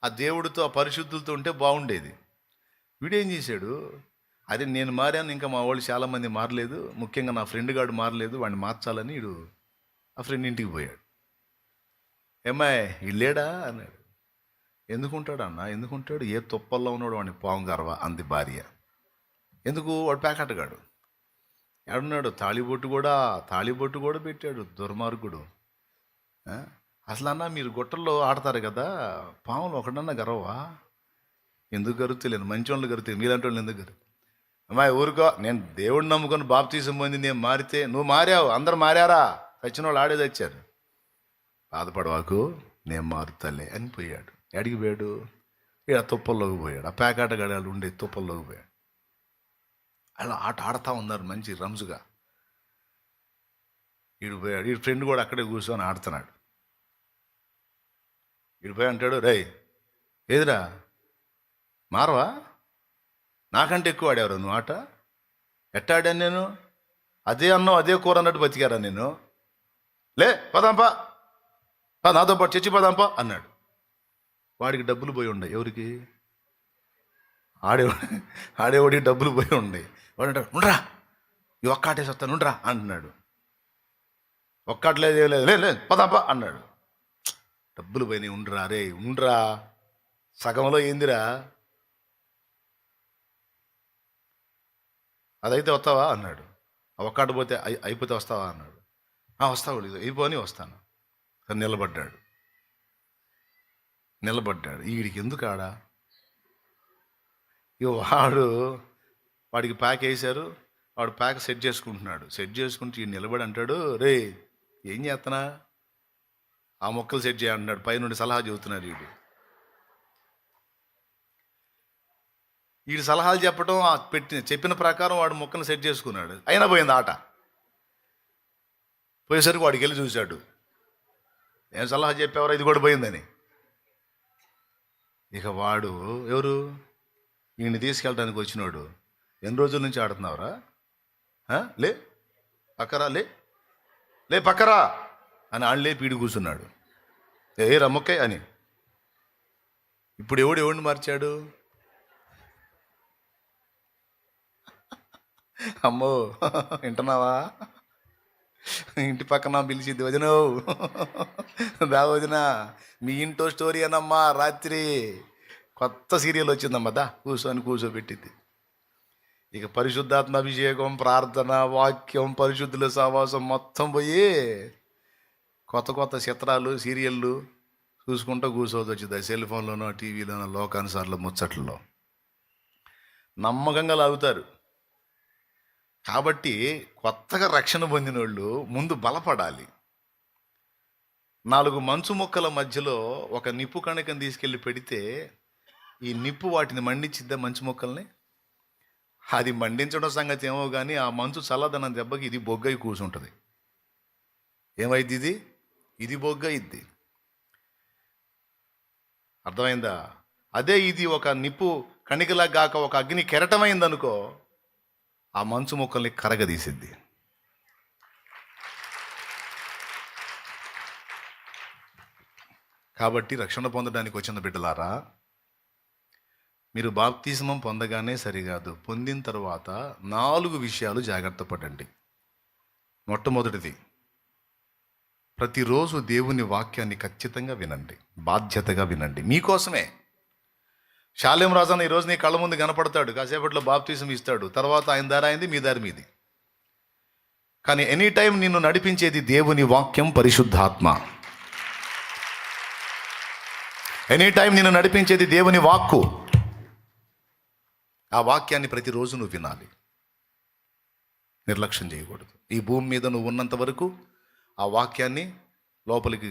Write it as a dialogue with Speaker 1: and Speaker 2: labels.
Speaker 1: ఆ దేవుడితో ఆ పరిశుద్ధులతో ఉంటే బాగుండేది. వీడేం చేశాడు, అదే నేను మారాను, ఇంకా మా వాళ్ళు చాలామంది మారలేదు, ముఖ్యంగా నా ఫ్రెండ్ గాడు మారలేదు, వాడిని మార్చాలని వీడు ఆ ఫ్రెండ్ ఇంటికి పోయాడు. ఏమ్మాయి ఇల్లేడా అన్నాడు. ఎందుకుంటాడు అన్న, ఎందుకుంటాడు, ఏ తుప్పల్లో ఉన్నాడు వాడిని పాము గర్వ అంది భార్య. ఎందుకు, వాడు ప్యాకెట్గాడు ఎడున్నాడు, తాళిబొట్టు కూడా పెట్టాడు దుర్మార్గుడు. అసలు అన్న మీరు గుట్టల్లో ఆడతారు కదా, పాములు ఒకడన్నా గర్వవా? ఎందుకు గరుతులేను, మంచి వాళ్ళు గరుతాయి, మీలాంటి వాళ్ళు ఎందుకు గరు? అమ్మాయి ఊరుకో, నేను దేవుడిని నమ్ముకొని బాప్తీసం పొంది నేను మారితే, నువ్వు మారావు, అందరు మారారా, చచ్చిన వాళ్ళు ఆడేది వచ్చారు, బాధపడవాకు, నేను మారుతాలే అని పోయాడు. ఎడికి పోయాడు, ఇక తుప్పల్లోకి పోయాడు. ఆ పేకాట గడాలు ఉండే తుప్పల్లోకి పోయాడు. అలా ఆట ఆడుతూ ఉన్నారు మంచి రంజుగా. వీడు పోయాడు, వీడి ఫ్రెండ్ కూడా అక్కడే కూర్చొని ఆడుతున్నాడు. వీడు పోయి అంటాడు, రేయ్ ఏదిరా మారవా, నాకంటే ఎక్కువ ఆడేవరా నువ్వు ఆట, ఎట్ట ఆడాను నేను, అదే అన్నం అదే కూర అన్నట్టు బతికారా నేను, లే పదాంపా, నాతో పాటు చచ్చి పదాంపా అన్నాడు. వాడికి డబ్బులు పోయి ఉండే, ఎవరికి, ఆడేవాడికి డబ్బులు పోయి ఉండే. వాడు అంటాడు, ఉండరా ఈ ఒక్కాటేసి వస్తాను ఉండరా అంటున్నాడు. ఒక్కట్లేదు లేదు పదాంపా అన్నాడు. డబ్బులు పోయినాయి, ఉండరా రే ఉండరా, సగంలో ఏందిరా, అదైతే వస్తావా అన్నాడు. ఆ ఒక్కటి పోతే అయిపోతే వస్తావా అన్నాడు. వస్తావు అయిపోని వస్తాను. నిలబడ్డాడు. వీడికి ఎందుకు ఆడా, వాడికి ప్యాక్ వేశారు, వాడు ప్యాక్ సెట్ చేసుకుంటూ ఈ నిలబడి అంటాడు, రే ఏం చేస్తున్నా, ఆ మొక్కలు సెట్ చేయంటున్నాడు. పైనుండి సలహా చెబుతున్నాడు. వీడు సలహాలు చెప్పడం, చెప్పిన ప్రకారం వాడు మొక్కలు సెట్ చేసుకున్నాడు. అయినా పోయింది ఆట. పోయేసరికి వాడికి వెళ్ళి చూశాడు, ఏం సలహా చెప్పేవారు, ఇది కూడా పోయిందని. ఇక వాడు ఎవరు, ఈయన్ని తీసుకెళ్ళడానికి వచ్చినాడు, ఎన్ని రోజుల నుంచి ఆడుతున్నావురా, లే పక్కరా, లే పక్కరా అని ఆళ్ళే పీడి కూర్చున్నాడు. ఏ రమ్మొక్కే అని. ఇప్పుడు ఎవడిని మార్చాడు, అమ్మో వింటున్నావా, ఇంటి పక్కన పిలిచింది, వదినో దా వదినా, మీ ఇంటో స్టోరీ అనమ్మా, రాత్రి కొత్త సీరియల్ వచ్చిందమ్మా, దా కూర్చోబెట్టింది. ఇక పరిశుద్ధాత్మ అభిషేకం, ప్రార్థన, వాక్యం, పరిశుద్ధుల సహవాసం మొత్తం పోయి కొత్త చిత్రాలు, సీరియళ్ళు చూసుకుంటూ కూర్చోవద్దు వచ్చింది. సెల్ ఫోన్లోనో టీవీలోనో లోకానుసార్లు ముచ్చట్లలో నమ్మకంగా లాగుతారు. కాబట్టి కొత్తగా రక్షణ పొందిన వాళ్ళు ముందు బలపడాలి. 4 మంచు మొక్కల మధ్యలో ఒక నిప్పు కణికను తీసుకెళ్ళి పెడితే ఈ నిప్పు వాటిని మండించిద్దా, మంచు మొక్కల్ని? అది మండించడం సంగతి ఏమో కానీ ఆ మంచు చల్లదనం దెబ్బకి ఇది బొగ్గై కూర్చుంటుంది. ఏమైద్ది, ఇది బొగ్గయిద్ది. అర్థమైందా? అదే ఇది ఒక నిప్పు కణికలా గాక ఒక అగ్ని కెరటమైందనుకో, ఆ మంచు మొక్కల్ని కరగదీసిద్ది. కాబట్టి రక్షణ పొందడానికి వచ్చిన బిడ్డలారా, మీరు బాప్తిస్మం పొందగానే సరికాదు, పొందిన తర్వాత 4 విషయాలు జాగ్రత్త పడండి. మొట్టమొదటిది, ప్రతిరోజు దేవుని వాక్యాన్ని ఖచ్చితంగా వినండి, బాధ్యతగా వినండి, మీకోసమే. శాలేం రాజన్న ఈరోజు నీ కళ్ళ ముందు కనపడతాడు, కాసేపట్లో బాప్తిసం ఇస్తాడు, తర్వాత ఆయన దారి అయింది, మీ దారి మీది. కానీ ఎనీ టైం నిన్ను నడిపించేది దేవుని వాక్యం, పరిశుద్ధాత్మ. ఎనీ టైం నిన్ను నడిపించేది దేవుని వాక్కు. ఆ వాక్యాన్ని ప్రతిరోజు నువ్వు వినాలి, నిర్లక్ష్యం చేయకూడదు. ఈ భూమి మీద నువ్వు ఉన్నంత వరకు ఆ వాక్యాన్ని లోపలికి